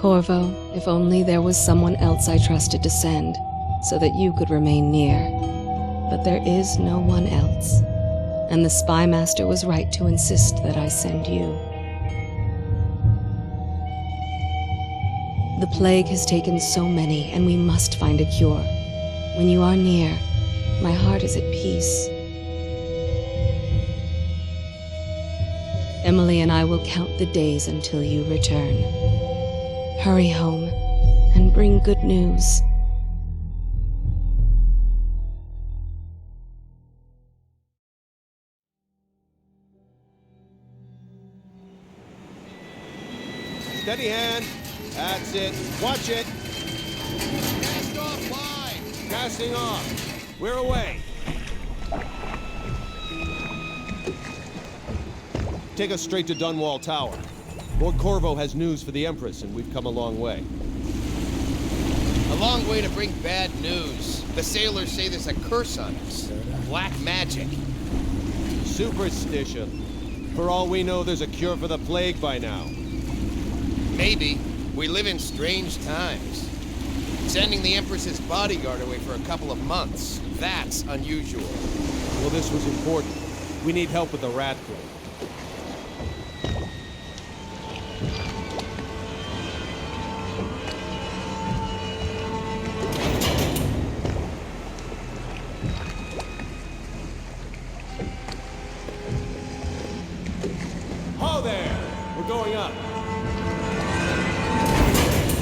Corvo, if only there was someone else I trusted to send, so that you could remain near. But there is no one else, and the Spy Master was right to insist that I send you. The plague has taken so many, and we must find a cure. When you are near, my heart is at peace. Emily and I will count the days until you return. Hurry home and bring good news. Steady hand. That's it. Watch it. Cast off line. Casting off. We're away. Take us straight to Dunwall Tower. Lord Corvo has news for the Empress, and we've come a long way. A long way to bring bad news. The sailors say there's a curse on us. Black magic. Superstition. For all we know, there's a cure for the plague by now. Maybe. We live in strange times. Sending the Empress's bodyguard away for a couple of months. That's unusual. Well, this was important. We need help with the rat plague. Ho there! We're going up.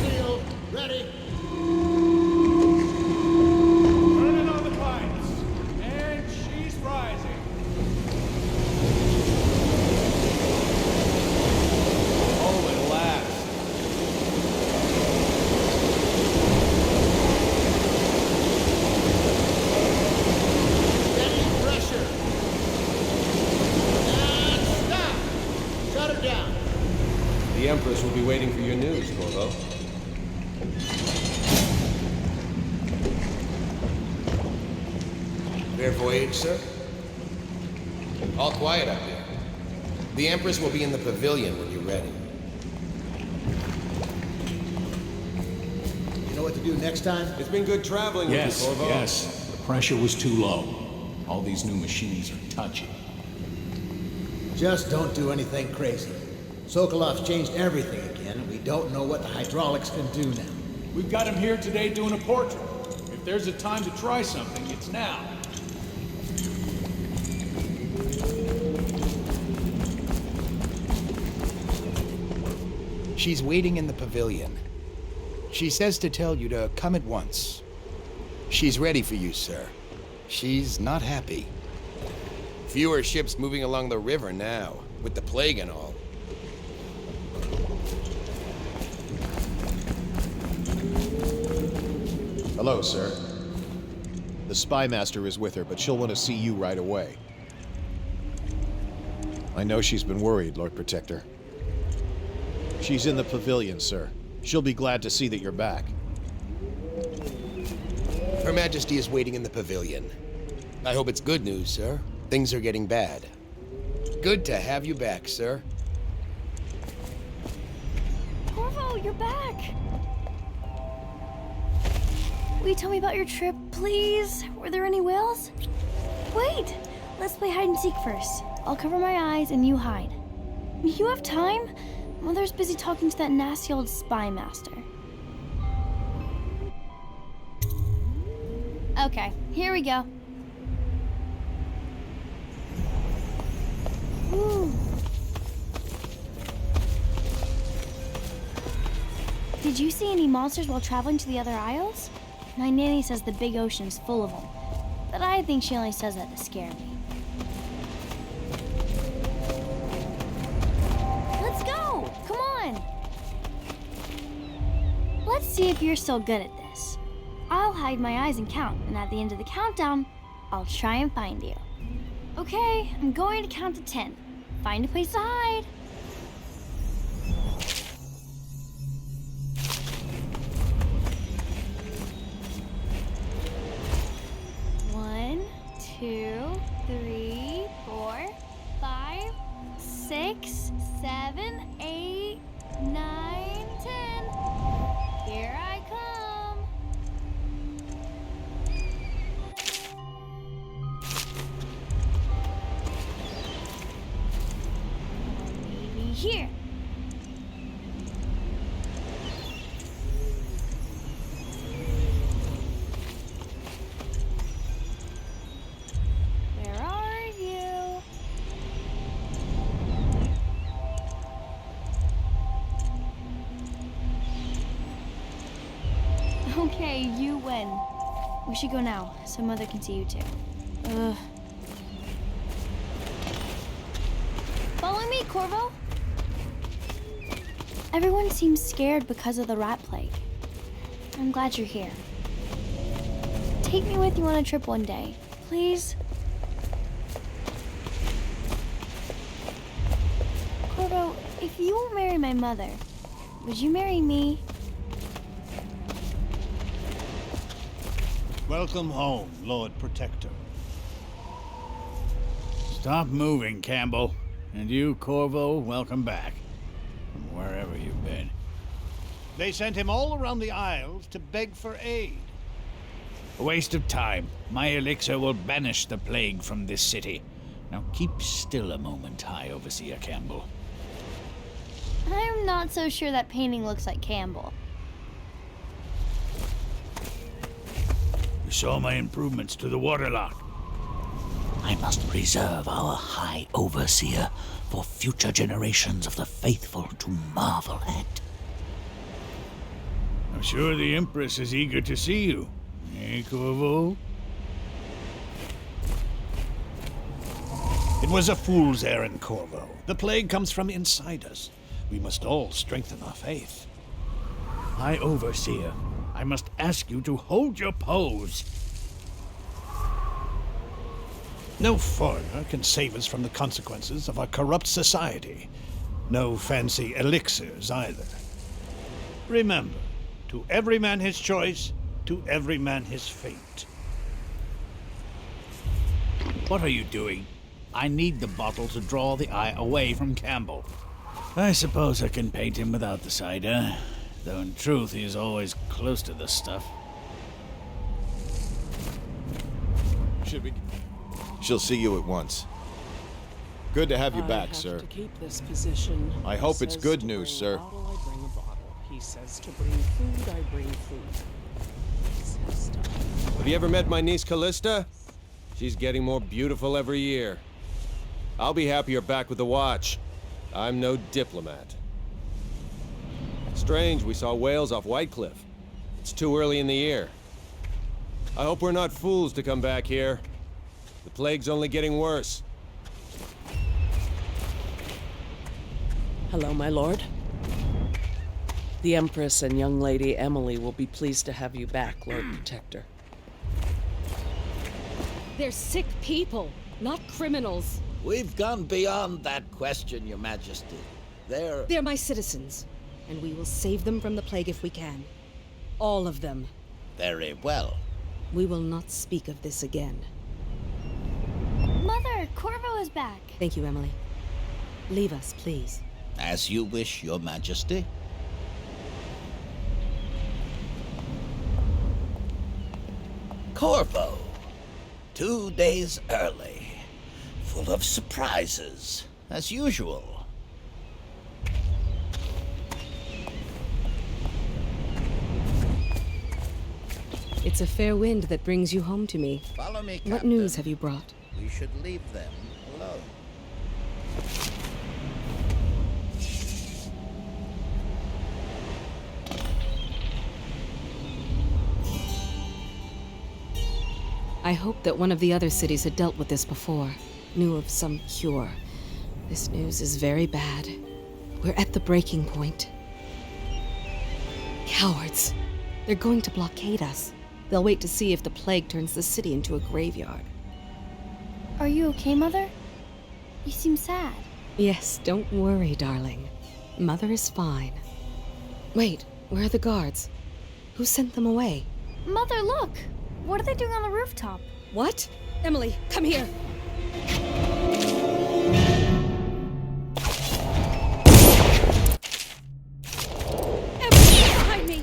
Sealed. Ready. Turning on the pipes. And she's rising. Oh, at last. Steady pressure. And stop. Shut her down. The Empress will be waiting for your news, Corvo. Fair voyage, sir. All quiet up there. The Empress will be in the pavilion when you're ready. You know what to do next time? It's been good traveling Yes, with you, Corvo. yes. The pressure was too low. All these new machines are touchy. Just don't do anything crazy. Sokolov's changed everything again, and we don't know what the hydraulics can do now. We've got him here today doing a portrait. If there's a time to try something, it's now. She's waiting in the pavilion. She says to tell you to come at once. She's ready for you, sir. She's not happy. Fewer ships moving along the river now, with the plague and all. Hello, sir. The Spy Master is with her, but she'll want to see you right away. I know she's been worried, Lord Protector. She's in the pavilion, sir. She'll be glad to see that you're back. Her Majesty is waiting in the pavilion. I hope it's good news, sir. Things are getting bad. Good to have you back, sir. Corvo, you're back! Will you tell me about your trip, please? Were there any whales? Wait! Let's play hide and seek first. I'll cover my eyes and you hide. You have time? Mother's busy talking to that nasty old spy master. Okay, here we go. Ooh. Did you see any monsters while traveling to the other isles? My nanny says the big ocean's full of them, but I think she only says that to scare me. Let's go! Come on! Let's see if you're still good at this. I'll hide my eyes and count, and at the end of the countdown, I'll try and find you. Okay, I'm going to count to 10. Find a place to hide. 1, 2, 3, 4, 5, 6, 7, 8, 9, 10. Okay, you win. We should go now, so Mother can see you too. Ugh. Follow me, Corvo. Everyone seems scared because of the rat plague. I'm glad you're here. Take me with you on a trip one day, please. Corvo, if you will marry my mother, would you marry me? Welcome home, Lord Protector. Stop moving, Campbell. And you, Corvo, welcome back. From wherever you've been. They sent him all around the Isles to beg for aid. A waste of time. My elixir will banish the plague from this city. Now keep still a moment, High Overseer Campbell. I'm not so sure that painting looks like Campbell. You saw my improvements to the waterlock. I must preserve our High Overseer for future generations of the faithful to marvel at. I'm sure the Empress is eager to see you. Eh, Corvo? It was a fool's errand, Corvo. The plague comes from inside us. We must all strengthen our faith. High Overseer, I must ask you to hold your pose. No foreigner can save us from the consequences of our corrupt society. No fancy elixirs either. Remember, to every man his choice, to every man his fate. What are you doing? I need the bottle to draw the eye away from Campbell. I suppose I can paint him without the cider, though in truth he is always close to the stuff. Should we... She'll see you at once. Good to have you back, I sir. have to keep this position. I hope He it's says good to news, bring a sir. bottle, I bring a bottle. He says to bring food, I bring food. He says to... Have you ever met my niece Callista? She's getting more beautiful every year. I'll be happy you're back with the watch. I'm no diplomat. Strange we saw whales off White Cliff. It's too early in the year. I hope we're not fools to come back here. The plague's only getting worse. Hello, my lord. The Empress and young lady Emily will be pleased to have you back, Lord Protector. They're sick people, not criminals. We've gone beyond that question, Your Majesty. They're my citizens, and we will save them from the plague if we can. All of them. Very well. We will not speak of this again. Mother, Corvo is back. Thank you, Emily. Leave us, please. As you wish, Your Majesty. Corvo. 2 days early. Full of surprises, as usual. It's a fair wind that brings you home to me. Follow me, Captain. What news have you brought? We should leave them alone. I hoped that one of the other cities had dealt with this before, knew of some cure. This news is very bad. We're at the breaking point. Cowards! They're going to blockade us. They'll wait to see if the plague turns the city into a graveyard. Are you okay, Mother? You seem sad. Yes, don't worry, darling. Mother is fine. Wait, where are the guards? Who sent them away? Mother, look! What are they doing on the rooftop? What? Emily, come here! Emily, behind me!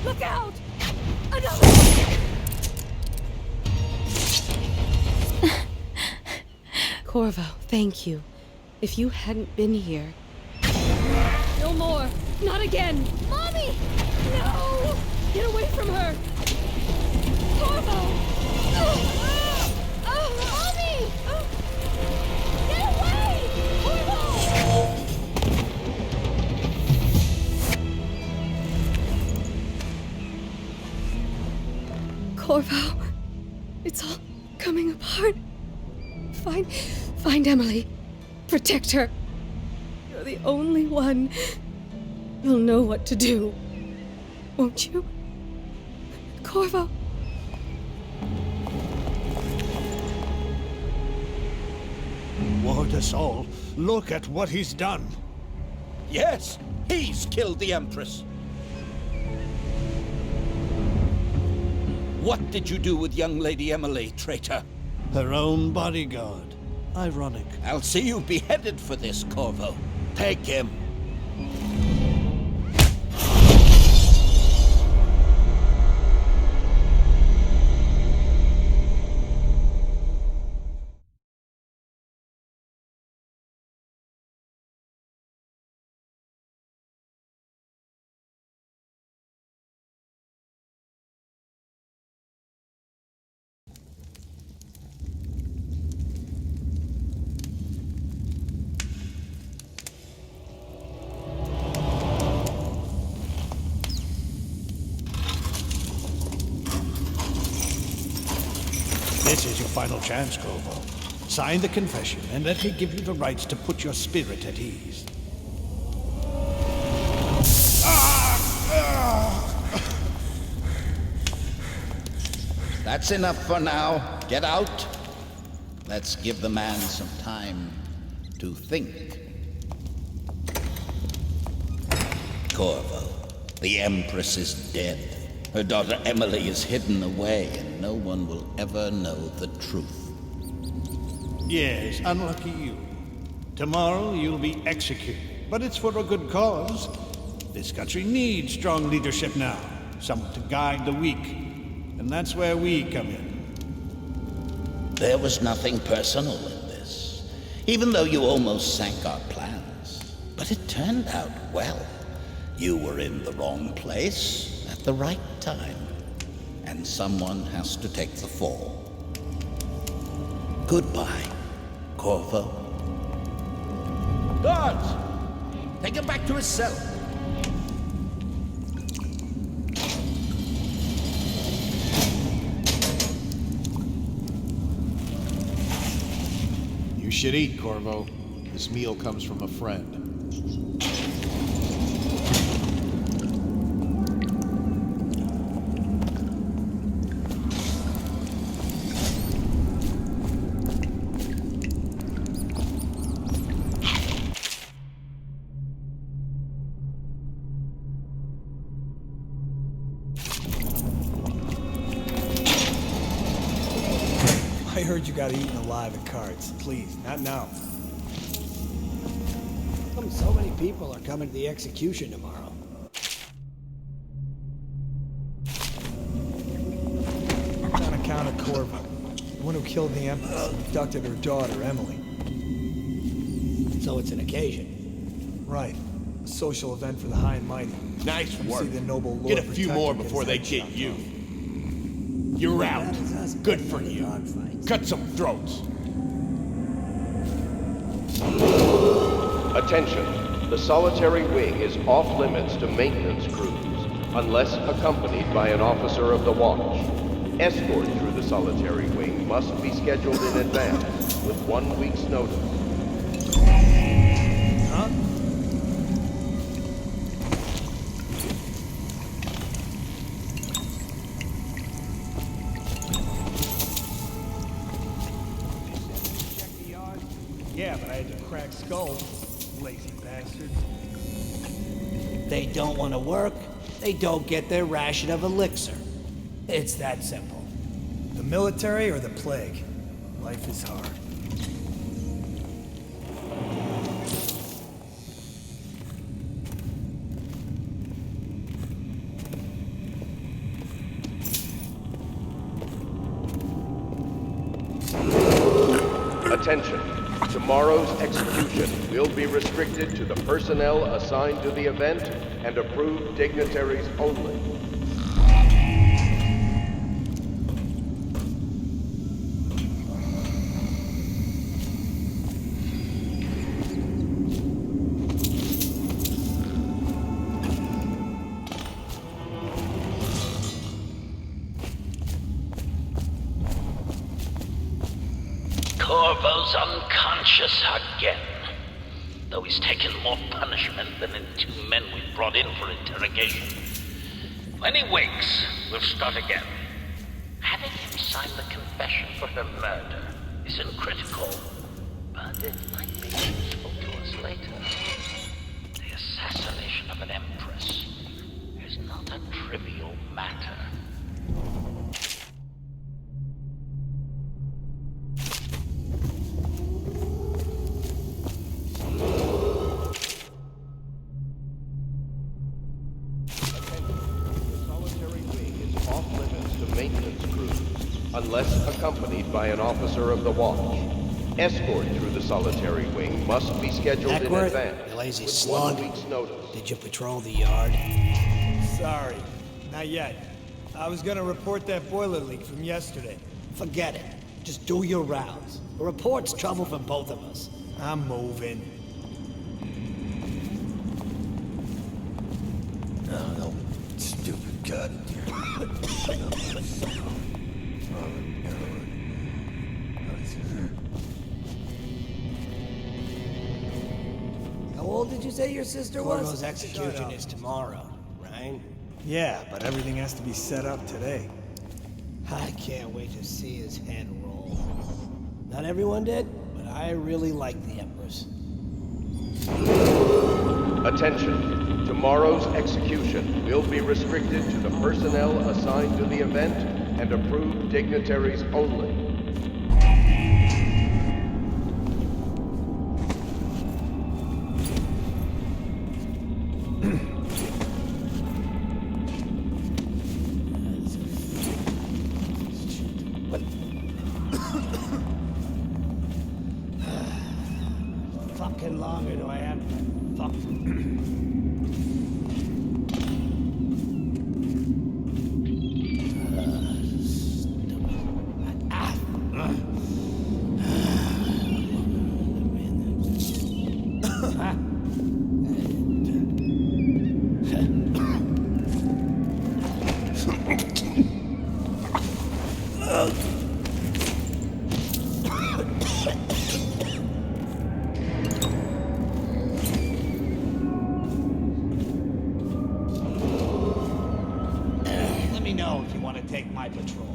Look out! Another one! Corvo, thank you. If you hadn't been here... No more! Not again! Mommy! No! Get away from her! Corvo! Mommy! Get away! Corvo! Corvo, it's all coming apart. Find Emily. Protect her. You're the only one. You'll know what to do. Won't you? Corvo. Ward us all. Look at what he's done. Yes, he's killed the Empress. What did you do with young Lady Emily, traitor? Her own bodyguard. Ironic. I'll see you beheaded for this, Corvo. Take him. This is your final chance, Corvo. Sign the confession, and let me give you the rights to put your spirit at ease. That's enough for now. Get out. Let's give the man some time to think. Corvo, the Empress is dead. Her daughter Emily is hidden away, and no one will ever know the truth. Yes, unlucky you. Tomorrow you'll be executed, but it's for a good cause. This country needs strong leadership now, someone to guide the weak, and that's where we come in. There was nothing personal in this, even though you almost sank our plans. But it turned out well. You were in the wrong place at the right time, and someone has to take the fall. Goodbye, Corvo. Guards! Take him back to his cell. You should eat, Corvo. This meal comes from a friend. I heard you got eaten alive at cards. Please, not now. How come so many people are coming to the execution tomorrow? On account of Corvo, the one who killed the Empress and abducted her daughter, Emily. So it's an occasion. Right. A social event for the high and mighty. Nice work. See the noble Lord Get a few Protector more get before his they head get chopped you. off. You're out. Good for you. Cut some throats. Attention. The solitary wing is off limits to maintenance crews, unless accompanied by an officer of the watch. Escort through the solitary wing must be scheduled in advance, with 1 week's notice. Huh? Yeah, but I had to crack skulls. Lazy bastards. They don't want to work, they don't get their ration of elixir. It's that simple. The military or the plague? Life is hard. Attention. Tomorrow's execution will be restricted to the personnel assigned to the event and approved dignitaries only. was unconscious again. Though he's taken more punishment than the 2 men we brought in for interrogation. When he wakes, we'll start again. Having him sign the confession for her murder isn't critical, but it might be useful to us later. The assassination of an empress is not a trivial matter. Unless accompanied by an officer of the watch. Escort through the solitary wing must be scheduled in Eckworth, advance. you lazy with slug. 1 week's notice. Did you patrol the yard? Sorry, not yet. I was gonna report that boiler leak from yesterday. Forget it. Just do your rounds. A report's trouble for both of us. I'm moving. Oh, no. Stupid god. How old did you say your sister was? Corvo's execution is tomorrow, right? Yeah, but everything has to be set up today. I can't wait to see his head roll. Not everyone did, but I really like the Empress. Attention. Tomorrow's execution will be restricted to the personnel assigned to the event and approved dignitaries only. Fucking longer do I have to fuck? Let me know if you want to take my patrol.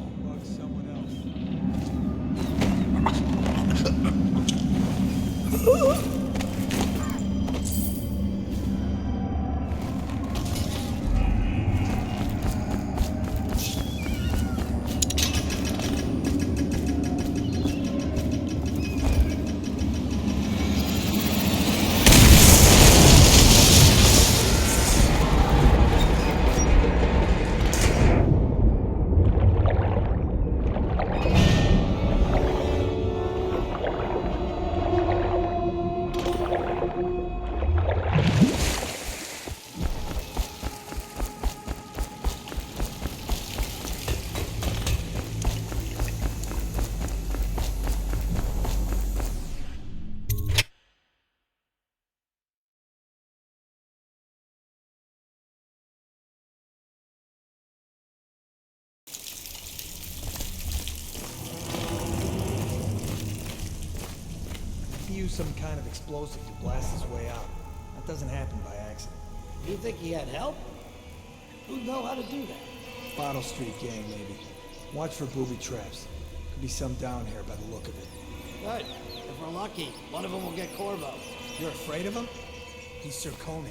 He used some kind of explosive to blast his way out. That doesn't happen by accident. You think he had help? Who'd know how to do that? Bottle Street gang, maybe. Watch for booby traps. Could be some down here by the look of it. Good. If we're lucky, one of them will get Corvo. You're afraid of him? He's Sir Conan.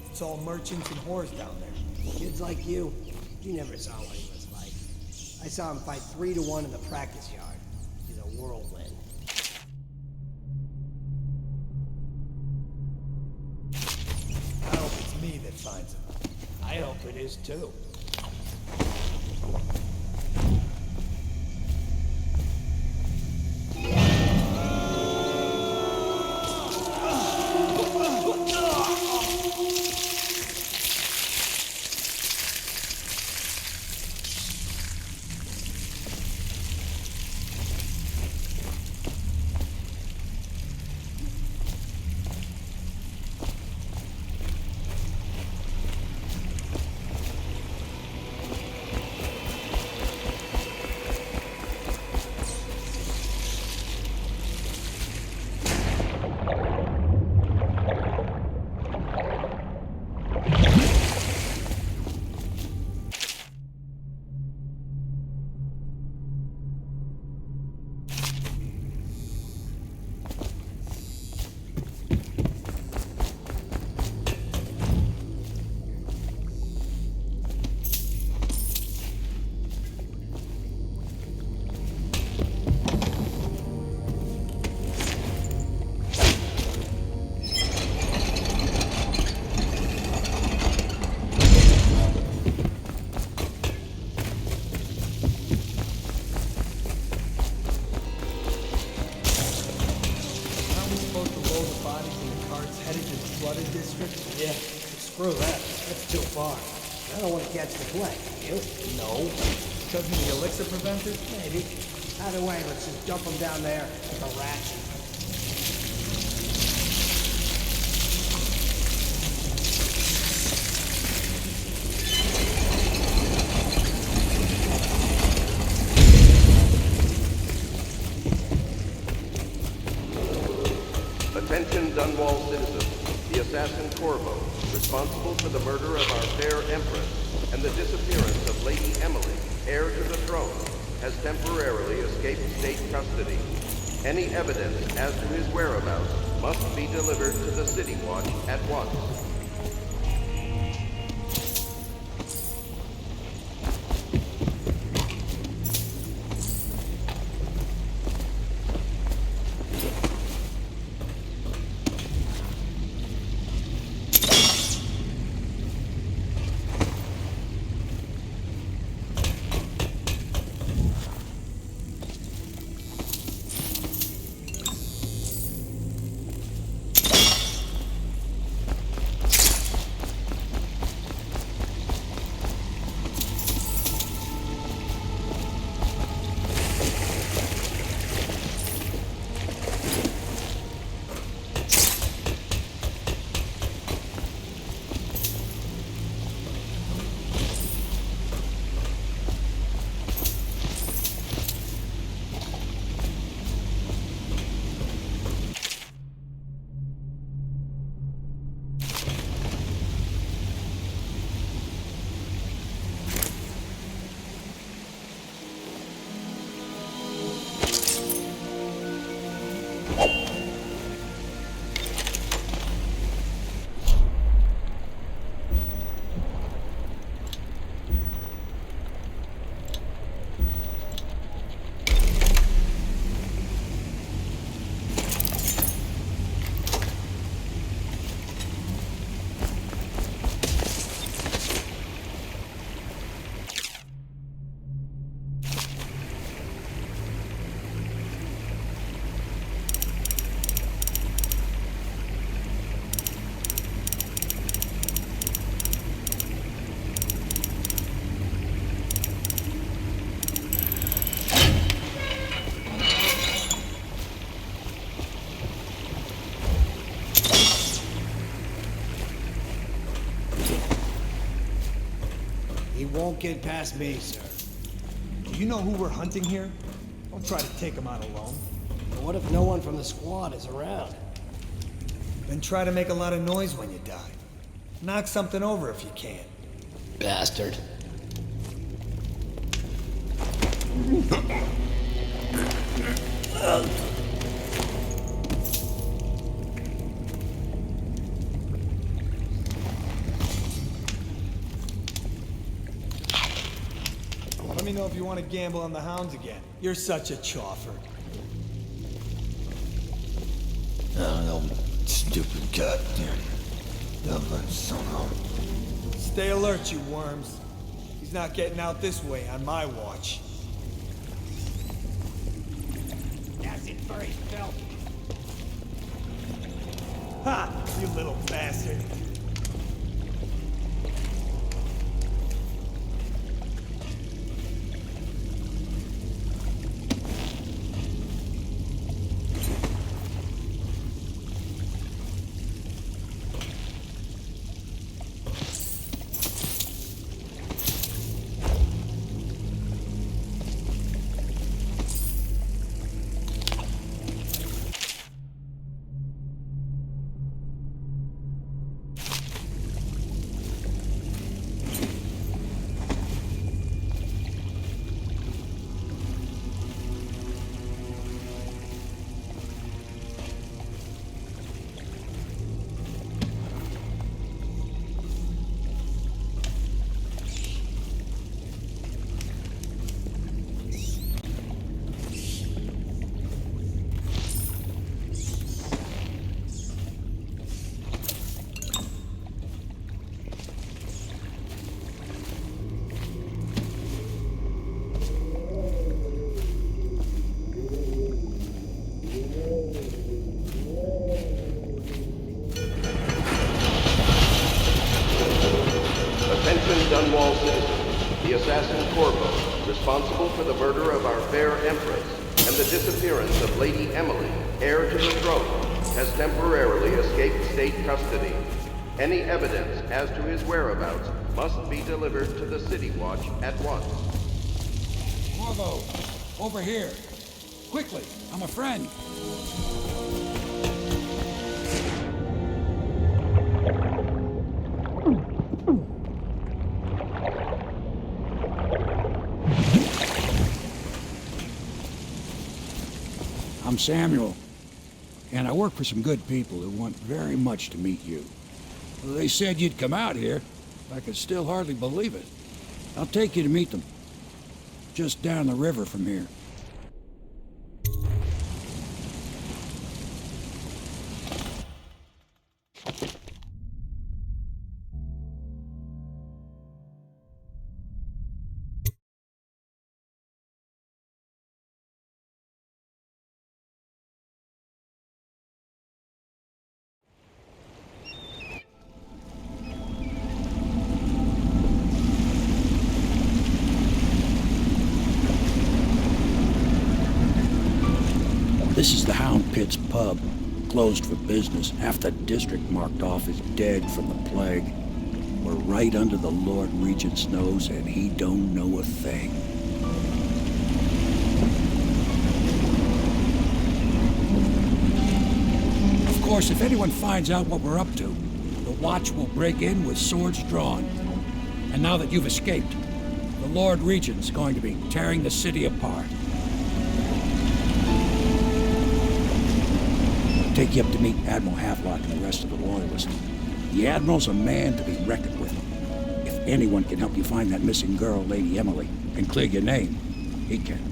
It's all merchants and whores down there. Kids like you never saw what he was like. I saw him fight 3-1 in the practice yard. He's a whirlwind. I hope it's me that finds him. I hope it is too. Yeah, screw that. That's too far. I don't want to catch the plague. You? No. Because of the elixir preventer? Maybe. Either way, let's just dump them down there with the rats. Attention Dunwall citizens. The assassin Corvo, responsible for the murder of our fair Empress and the disappearance of Lady Emily, heir to the throne, has temporarily escaped state custody. Any evidence as to his whereabouts must be delivered to the City Watch at once. He won't get past me, sir. Do you know who we're hunting here? Don't try to take him out alone. But what if no one from the squad is around? Then try to make a lot of noise when you die. Knock something over if you can. Bastard. Let me know if you want to gamble on the hounds again. You're such a choffer. No, stupid goddamn Dublin somehow. Stay alert, you worms. He's not getting out this way on my watch. That's it for his belt. Ha! You little bastard. Dunwall citizens, the assassin Corvo, responsible for the murder of our fair Empress, and the disappearance of Lady Emily, heir to the throne, has temporarily escaped state custody. Any evidence as to his whereabouts must be delivered to the City Watch at once. Corvo, over here. Quickly, I'm a friend. I'm Samuel, and I work for some good people who want very much to meet you. They said you'd come out here. I could still hardly believe it. I'll take you to meet them. Just down the river from here. This is the Hound Pit's pub, closed for business. Half the district marked off as dead from the plague. We're right under the Lord Regent's nose, and he don't know a thing. Of course, if anyone finds out what we're up to, the Watch will break in with swords drawn. And now that you've escaped, the Lord Regent's going to be tearing the city apart. Take you up to meet Admiral Havelock and the rest of the Loyalists. The Admiral's a man to be reckoned with. If anyone can help you find that missing girl, Lady Emily, and clear your name, he can.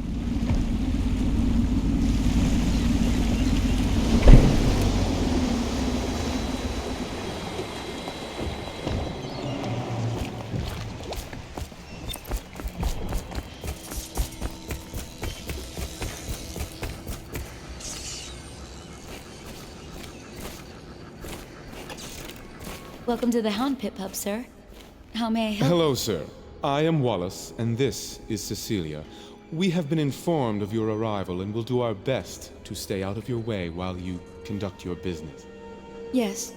Welcome to the Hound Pit pub, sir. How may I help? Hello, sir. I am Wallace, and this is Cecilia. We have been informed of your arrival and will do our best to stay out of your way while you conduct your business. Yes.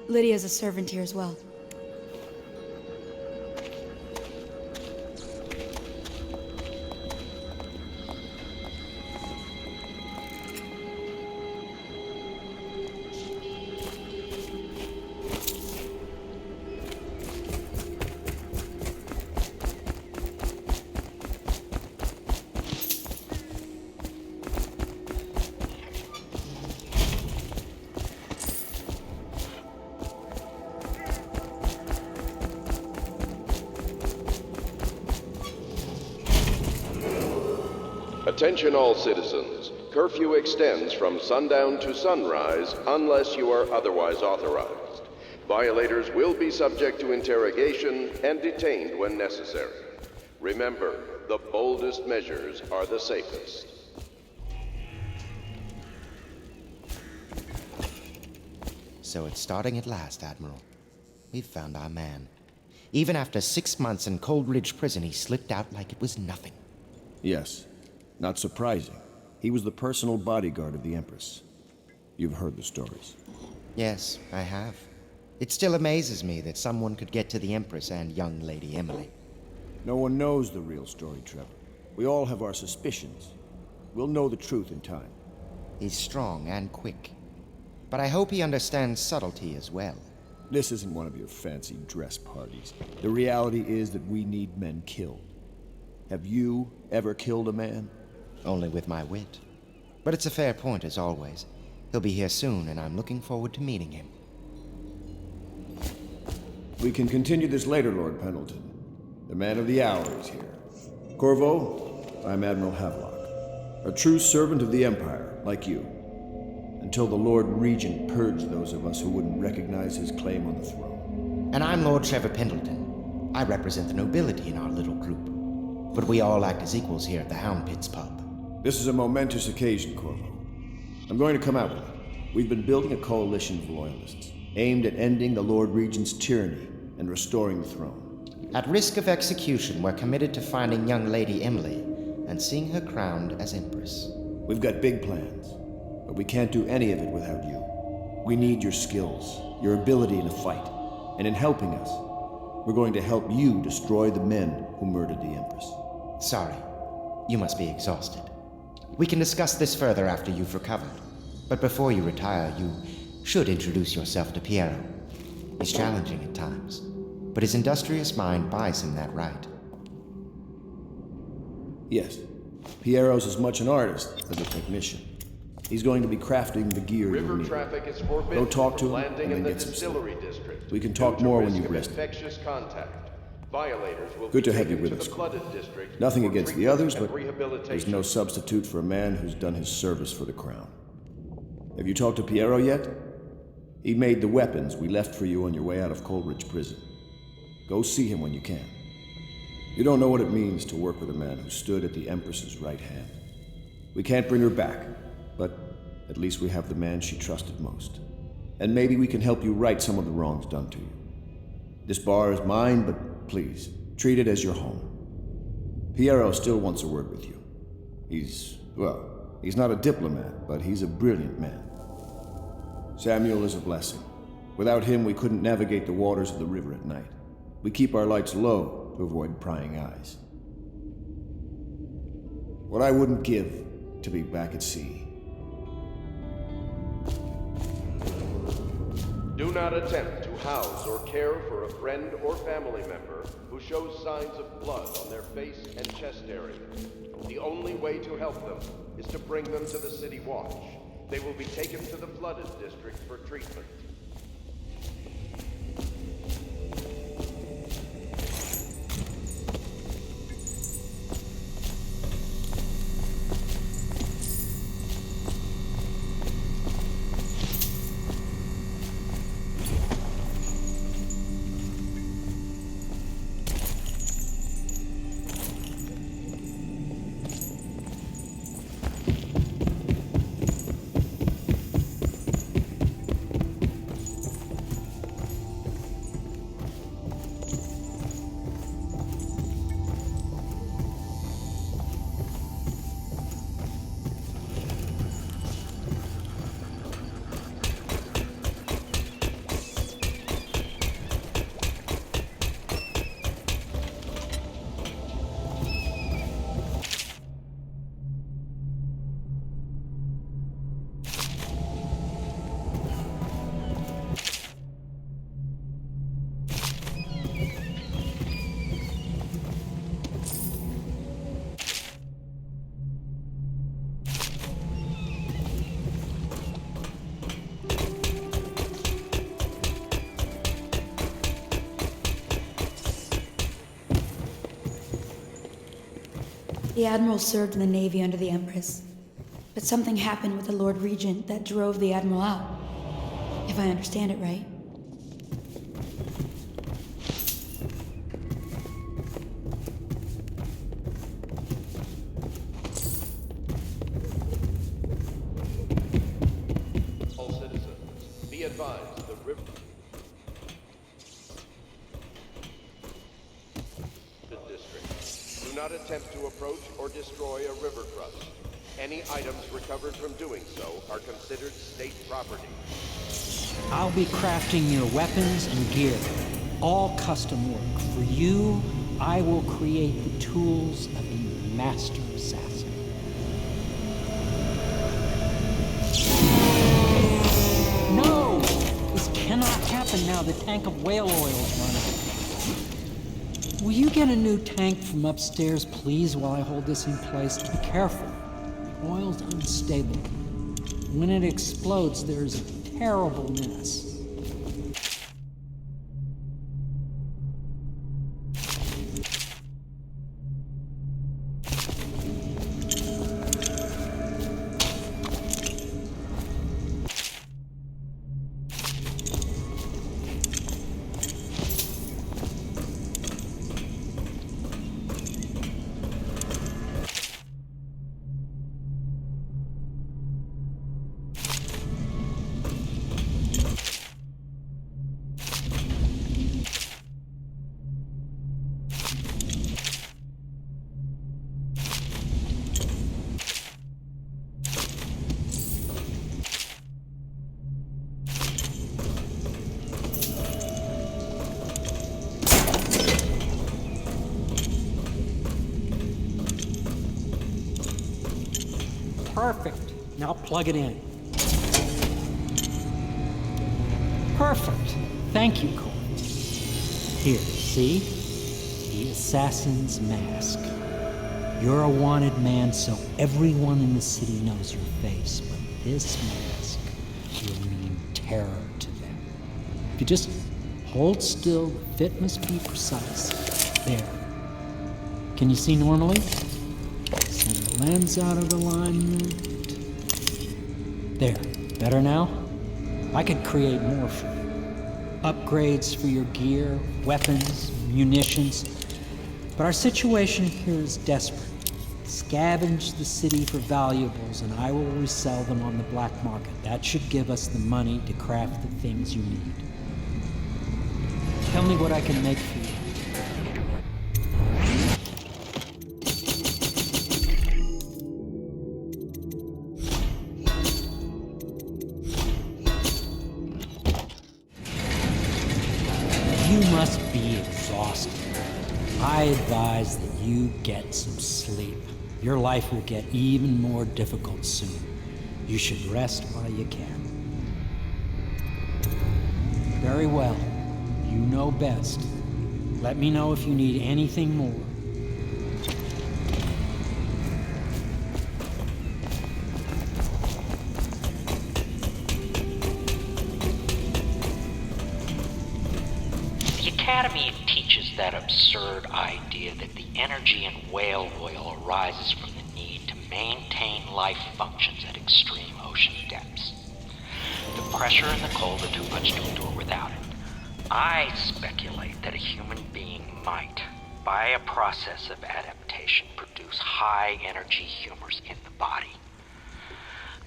Lydia's a servant here as well. Attention all citizens. Curfew extends from sundown to sunrise unless you are otherwise authorized. Violators will be subject to interrogation and detained when necessary. Remember, the boldest measures are the safest. So it's starting at last, Admiral. We've found our man. Even after 6 months in Cold Ridge Prison, he slipped out like it was nothing. Yes. Not surprising. He was the personal bodyguard of the Empress. You've heard the stories. Yes, I have. It still amazes me that someone could get to the Empress and young Lady Emily. No one knows the real story, Trevor. We all have our suspicions. We'll know the truth in time. He's strong and quick. But I hope he understands subtlety as well. This isn't one of your fancy dress parties. The reality is that we need men killed. Have you ever killed a man? Only with my wit. But it's a fair point, as always. He'll be here soon, and I'm looking forward to meeting him. We can continue this later, Lord Pendleton. The man of the hour is here. Corvo, I'm Admiral Havelock. A true servant of the Empire, like you. Until the Lord Regent purged those of us who wouldn't recognize his claim on the throne. And I'm Lord Trevor Pendleton. I represent the nobility in our little group. But we all act as equals here at the Hound Pit's pub. This is a momentous occasion, Corvo. I'm going to come out with it. We've been building a coalition of loyalists, aimed at ending the Lord Regent's tyranny and restoring the throne. At risk of execution, we're committed to finding young Lady Emily and seeing her crowned as Empress. We've got big plans, but we can't do any of it without you. We need your skills, your ability in a fight, and in helping us, we're going to help you destroy the men who murdered the Empress. Sorry, you must be exhausted. We can discuss this further after you've recovered. But before you retire, you should introduce yourself to Piero. He's challenging at times, but his industrious mind buys him that right. Yes, Piero's as much an artist as a technician. He's going to be crafting the gear you River need. traffic is forbidden. Go talk to him landing and then in the get some sleep. distillery district. We can due talk to more when risk you've of rested. infectious contact. Violators will Good be to have you taken with to us, the Corporal. flooded district. Nothing for against the treatment others, and but rehabilitation. there's no substitute for a man who's done his service for the Crown. Have you talked to Piero yet? He made the weapons we left for you on your way out of Coleridge Prison. Go see him when you can. You don't know what it means to work with a man who stood at the Empress's right hand. We can't bring her back, but at least we have the man she trusted most. And maybe we can help you right some of the wrongs done to you. This bar is mine, but please, treat it as your home. Piero still wants a word with you. He's not a diplomat, but he's a brilliant man. Samuel is a blessing. Without him, we couldn't navigate the waters of the river at night. We keep our lights low to avoid prying eyes. What I wouldn't give to be back at sea. Do not attempt to house or care for a friend or family member who shows signs of blood on their face and chest area. The only way to help them is to bring them to the City Watch. They will be taken to the flooded district for treatment. The Admiral served in the Navy under the Empress, but something happened with the Lord Regent that drove the Admiral out, if I understand it right. All citizens, be advised, the river district. Do not attempt to approach or destroy a river crust. Any items recovered from doing so are considered state property. I'll be crafting your weapons and gear. All custom work. For you, I will create the tools of a master assassin. No! This cannot happen now. The tank of whale oil is running. Will you get a new tank from upstairs, please, while I hold this in place? Be careful. The oil's unstable. When it explodes, there's a terrible mess. Perfect. Now plug it in. Perfect. Thank you, Cole. Here, see? The assassin's mask. You're a wanted man, so everyone in the city knows your face, but this mask will mean terror to them. If you just hold still, the fit must be precise. There. Can you see normally? Center lens out of alignment. There. Better now? I could create more for you. Upgrades for your gear, weapons, munitions. But our situation here is desperate. Scavenge the city for valuables, and I will resell them on the black market. That should give us the money to craft the things you need. Tell me what I can make for you. You must be exhausted. I advise that you get some sleep. Your life will get even more difficult soon. You should rest while you can. Very well. You know best. Let me know if you need anything more. The Academy teaches that absurd idea that the energy in whale oil arises from the need to maintain life functions at extreme ocean depths. The pressure and the cold are too much to endure without it. I speculate that a human being might, by a process of adaptation, produce high-energy humors in the body.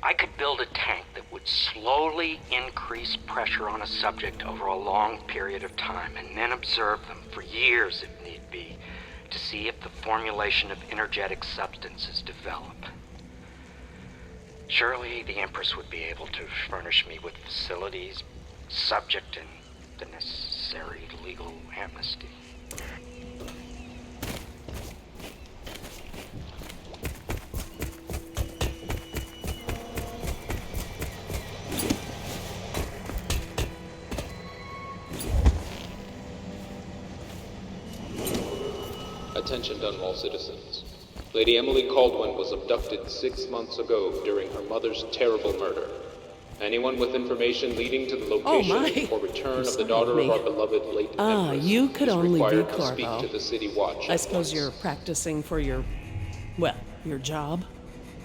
I could build a tank that would slowly increase pressure on a subject over a long period of time and then observe them for years if need be to see if the formulation of energetic substances develop. Surely the Empress would be able to furnish me with facilities, subject and the necessary legal amnesty. Attention Dunwall citizens. Lady Emily Caldwin was abducted 6 months ago during her mother's terrible murder. Anyone with information leading to the location or return of the daughter of our beloved late Empress you could is only be required to speak Corvo. to the City Watch. I suppose you're practicing for your job.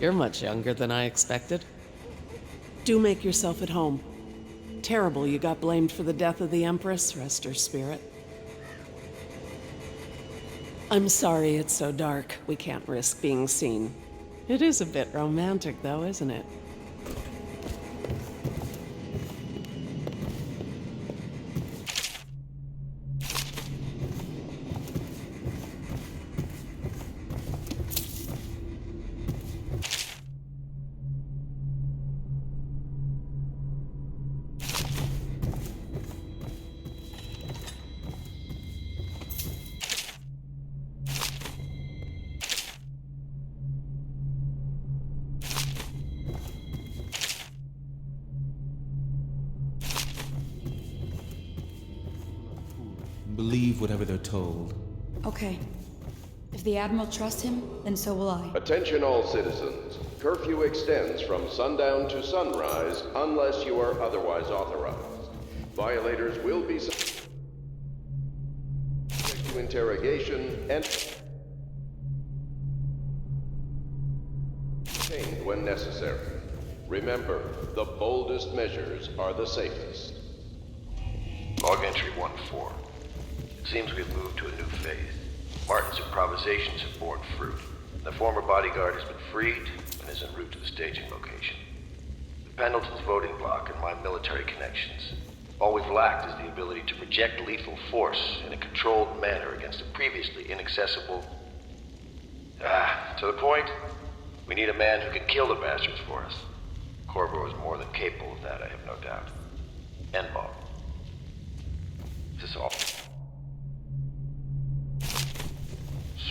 You're much younger than I expected. Do make yourself at home. Terrible you got blamed for the death of the Empress. Rest her spirit. I'm sorry it's so dark. We can't risk being seen. It is a bit romantic, though, isn't it? Believe whatever they're told. Okay. If the Admiral trusts him, then so will I. Attention all citizens. Curfew extends from sundown to sunrise unless you are otherwise authorized. Violators will be subject to interrogation and detained when necessary. Remember, the boldest measures are the safest. Log entry 1-4. It seems we've moved to a new phase. Martin's improvisations have borne fruit. The former bodyguard has been freed and is en route to the staging location. With Pendleton's voting block and my military connections, all we've lacked is the ability to project lethal force in a controlled manner against a previously inaccessible... to the point, we need a man who can kill the bastards for us. Corvo is more than capable of that, I have no doubt. Endball. Is this all?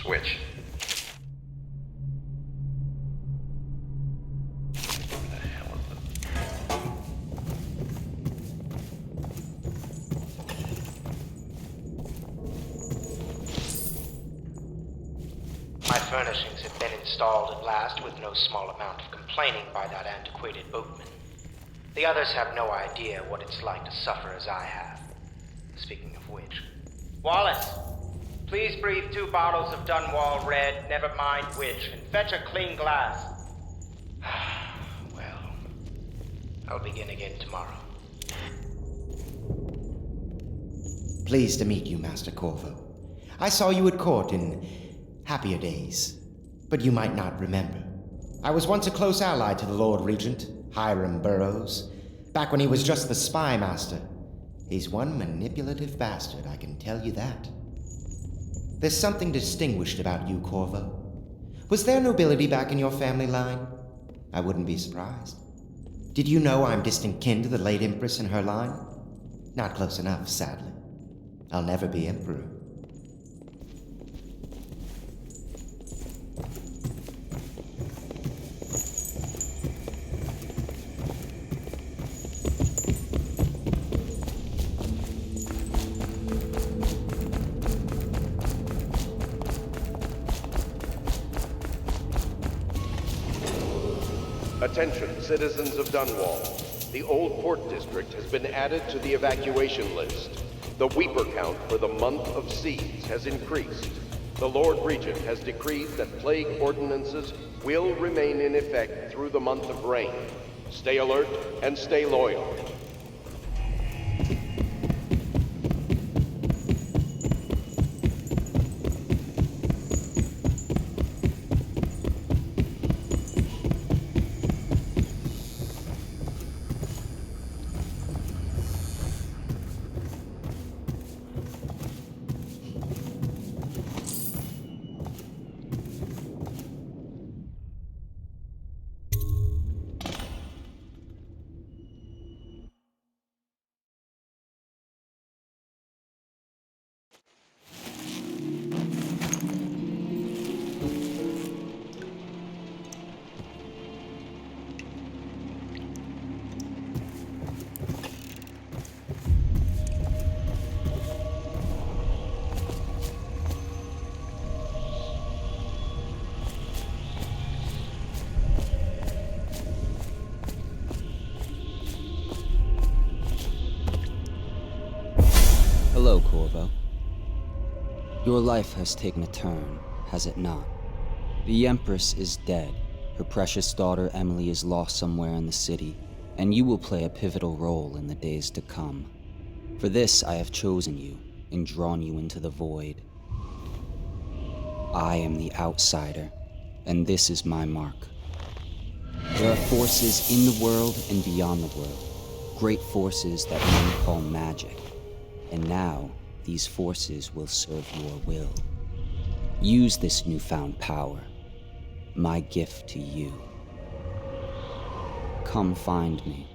Switch. furnishings have been installed at last with no small amount of complaining by that antiquated boatman. The others have no idea what it's like to suffer as I have. Speaking of which... Wallace! Please breathe 2 bottles of Dunwall Red, never mind which, and fetch a clean glass. Well, I'll begin again tomorrow. Pleased to meet you, Master Corvo. I saw you at court in happier days, but you might not remember. I was once a close ally to the Lord Regent, Hiram Burroughs, back when he was just the spy master. He's one manipulative bastard, I can tell you that. There's something distinguished about you, Corvo. Was there nobility back in your family line? I wouldn't be surprised. Did you know I'm distant kin to the late Empress and her line? Not close enough, sadly. I'll never be Emperor. Attention, citizens of Dunwall. The Old Port District has been added to the evacuation list. The Weeper count for the month of siege has increased. The Lord Regent has decreed that plague ordinances will remain in effect through the month of rain. Stay alert and stay loyal. Hello, Corvo. Your life has taken a turn, has it not? The Empress is dead. Her precious daughter Emily is lost somewhere in the city, and you will play a pivotal role in the days to come. For this, I have chosen you and drawn you into the void. I am the outsider, and this is my mark. There are forces in the world and beyond the world, great forces that men call magic. And now, these forces will serve your will. Use this newfound power, my gift to you. Come find me.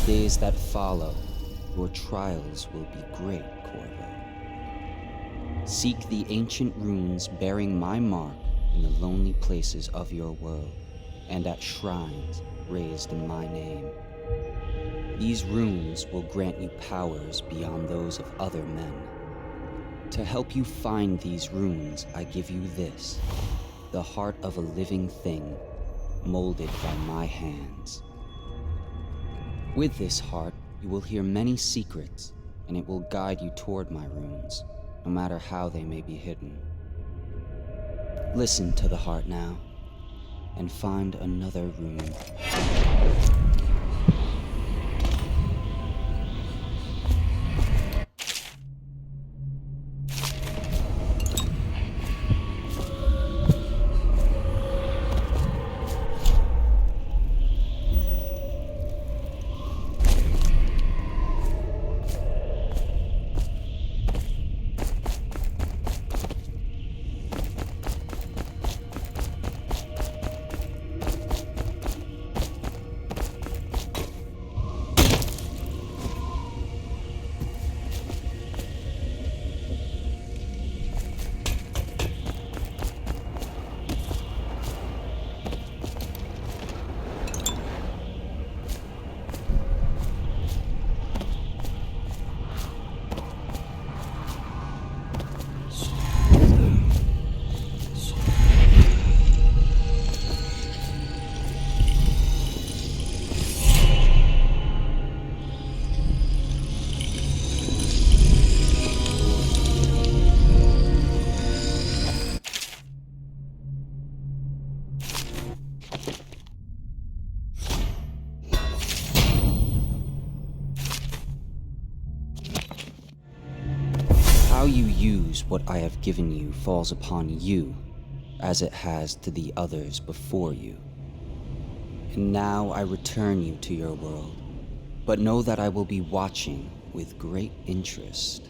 Days that follow, your trials will be great, Corvo. Seek the ancient runes bearing my mark in the lonely places of your world, and at shrines raised in my name. These runes will grant you powers beyond those of other men. To help you find these runes, I give you this, the heart of a living thing, molded by my hands. With this heart, you will hear many secrets, and it will guide you toward my runes, no matter how they may be hidden. Listen to the heart now, and find another rune. How you use what I have given you falls upon you, as it has to the others before you. And now I return you to your world, but know that I will be watching with great interest.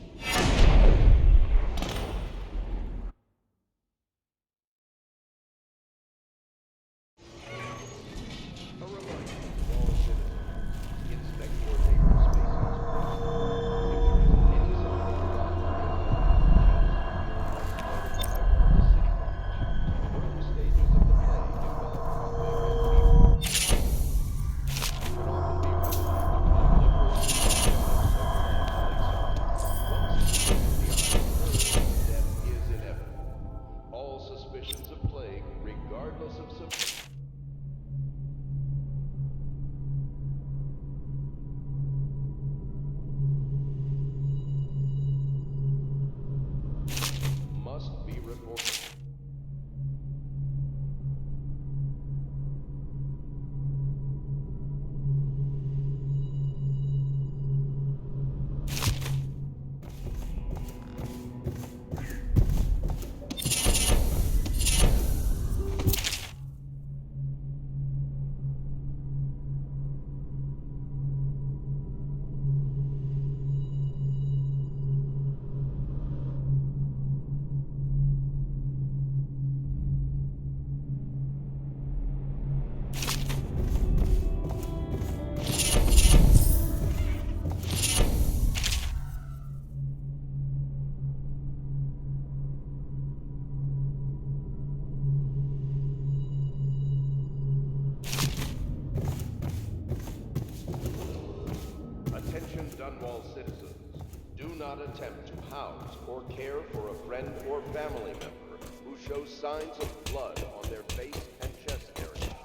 Dunwall citizens, do not attempt to house or care for a friend or family member who shows signs of blood on their face and chest area.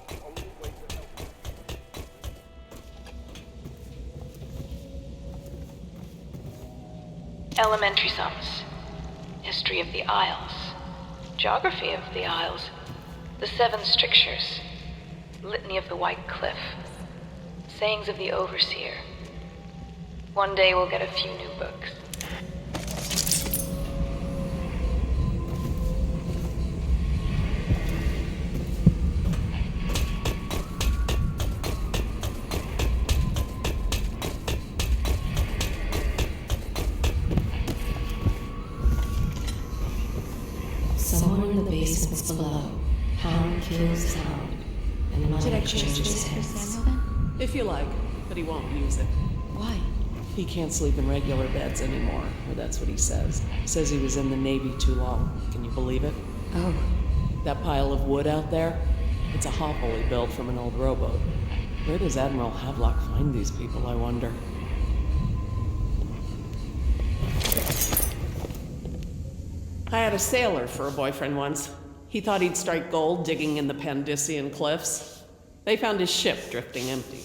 The only way to help them. Elementary sums. History of the Isles. Geography of the Isles. The Seven Strictures. Litany of the White Cliff. Sayings of the Overseer. One day we'll get a few new books. Somewhere in the basements below, hound kills hound, and Should I mother change changes this for hands. Samuel then? If you like, but he won't use it. Why? He can't sleep in regular beds anymore, or that's what he says. Says he was in the Navy too long. Can you believe it? Oh. That pile of wood out there? It's a hovel he built from an old rowboat. Where does Admiral Havelock find these people, I wonder? I had a sailor for a boyfriend once. He thought he'd strike gold digging in the Pandician cliffs. They found his ship drifting empty.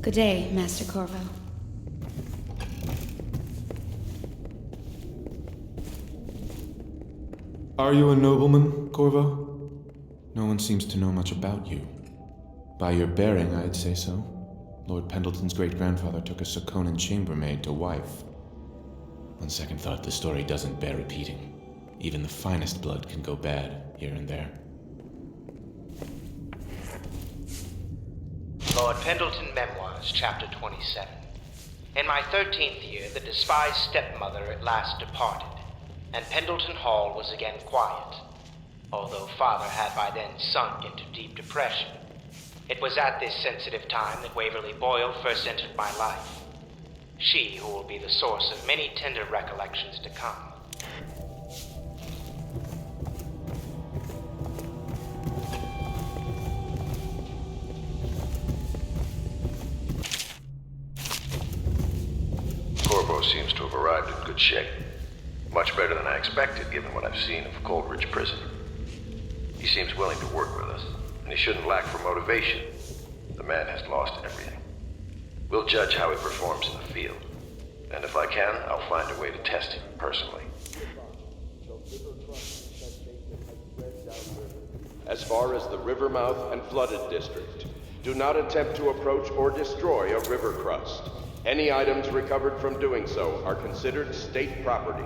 Good day, Master Corvo. Are you a nobleman, Corvo? No one seems to know much about you. By your bearing, I'd say so. Lord Pendleton's great-grandfather took a Sakonan chambermaid to wife. On second thought, the story doesn't bear repeating. Even the finest blood can go bad here and there. Lord Pendleton Memoirs, Chapter 27. In my 13th year, the despised stepmother at last departed, and Pendleton Hall was again quiet, although Father had by then sunk into deep depression. It was at this sensitive time that Waverly Boyle first entered my life. She who will be the source of many tender recollections to come. Corvo seems to have arrived in good shape. Much better than I expected, given what I've seen of Coldridge Prison. He seems willing to work with us, and he shouldn't lack for motivation. The man has lost everything. We'll judge how he performs in the field. And if I can, I'll find a way to test him personally. As far as the river mouth and flooded district, do not attempt to approach or destroy a river crust. Any items recovered from doing so are considered state property.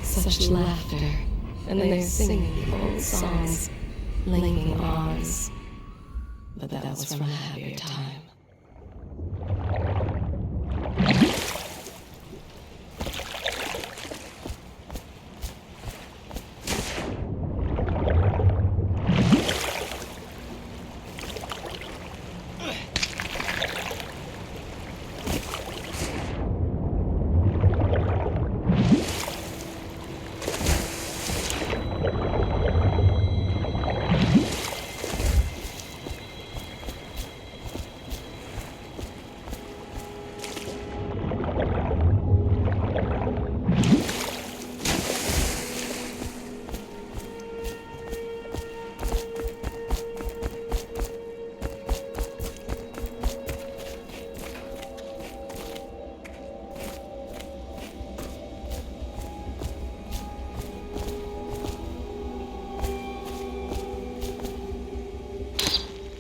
Such laughter, and they're singing old songs, linking arms. But that was from a happier time.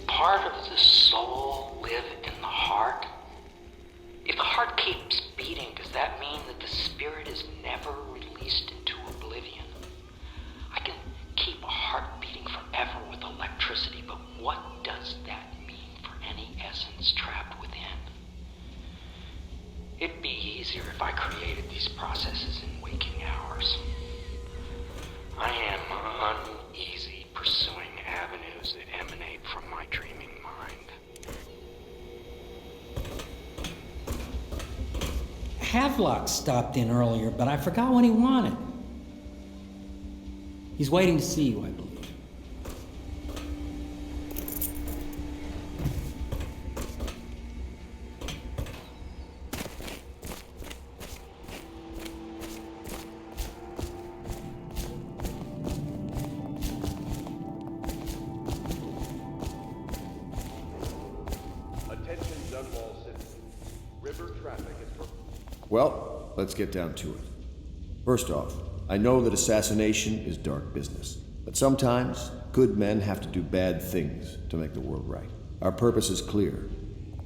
Part of the soul live in the heart? If the heart keeps beating, does that mean that the spirit is never released into oblivion? I can keep a heart beating forever with electricity, but what does that mean for any essence trapped within? It'd be easier if I created these processes in waking hours. I am uneasy pursuing avenues that emanate from my dreaming mind. Havelock stopped in earlier, but I forgot what he wanted. He's waiting to see you, I believe. Well, let's get down to it. First off, I know that assassination is dark business, but sometimes good men have to do bad things to make the world right. Our purpose is clear.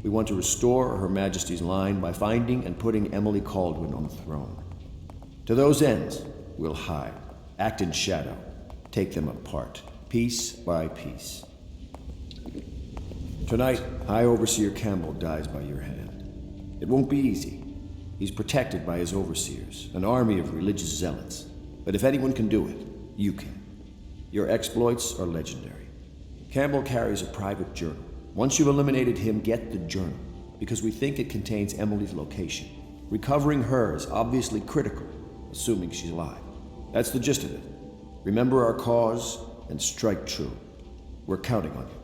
We want to restore Her Majesty's line by finding and putting Emily Caldwin on the throne. To those ends, we'll hide, act in shadow, take them apart, piece by piece. Tonight, High Overseer Campbell dies by your hand. It won't be easy. He's protected by his overseers, an army of religious zealots. But if anyone can do it, you can. Your exploits are legendary. Campbell carries a private journal. Once you've eliminated him, get the journal, because we think it contains Emily's location. Recovering her is obviously critical, assuming she's alive. That's the gist of it. Remember our cause and strike true. We're counting on you.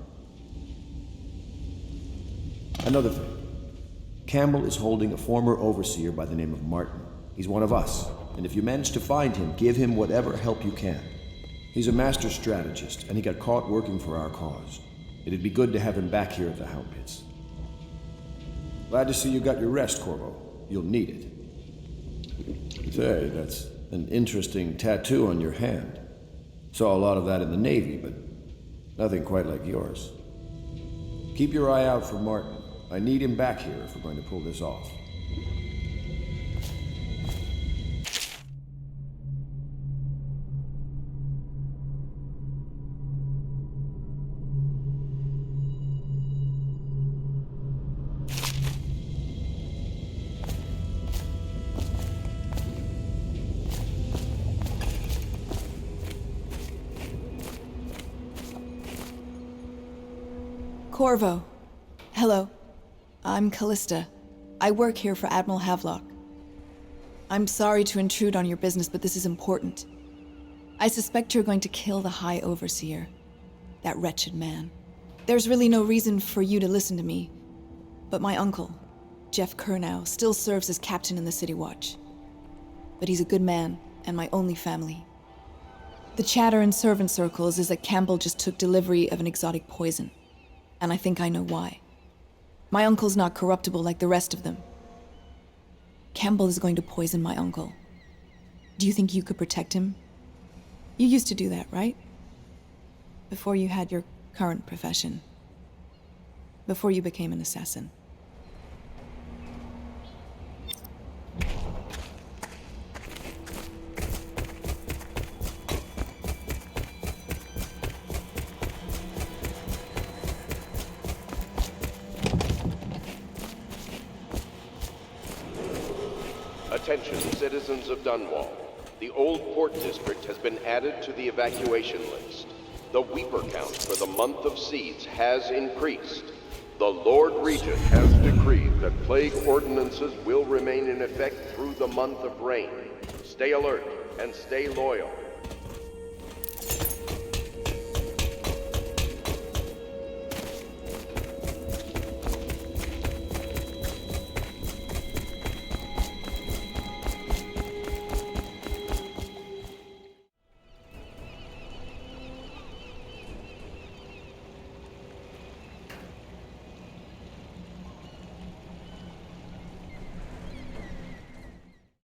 Another thing. Campbell is holding a former overseer by the name of Martin. He's one of us, and if you manage to find him, give him whatever help you can. He's a master strategist, and he got caught working for our cause. It'd be good to have him back here at the Hound Pits. Glad to see you got your rest, Corvo. You'll need it. Say, that's an interesting tattoo on your hand. Saw a lot of that in the Navy, but nothing quite like yours. Keep your eye out for Martin. I need him back here if we're going to pull this off. Corvo. Hello. I'm Callista. I work here for Admiral Havelock. I'm sorry to intrude on your business, but this is important. I suspect you're going to kill the High Overseer. That wretched man. There's really no reason for you to listen to me, but my uncle, Jeff Kernow, still serves as captain in the City Watch. But he's a good man, and my only family. The chatter in servant circles is that Campbell just took delivery of an exotic poison, and I think I know why. My uncle's not corruptible like the rest of them. Campbell is going to poison my uncle. Do you think you could protect him? You used to do that, right? Before you had your current profession. Before you became an assassin. Attention, citizens of Dunwall. The Old Port District has been added to the evacuation list. The Weeper count for the month of seeds has increased. The Lord Regent has decreed that plague ordinances will remain in effect through the month of rain. Stay alert and stay loyal.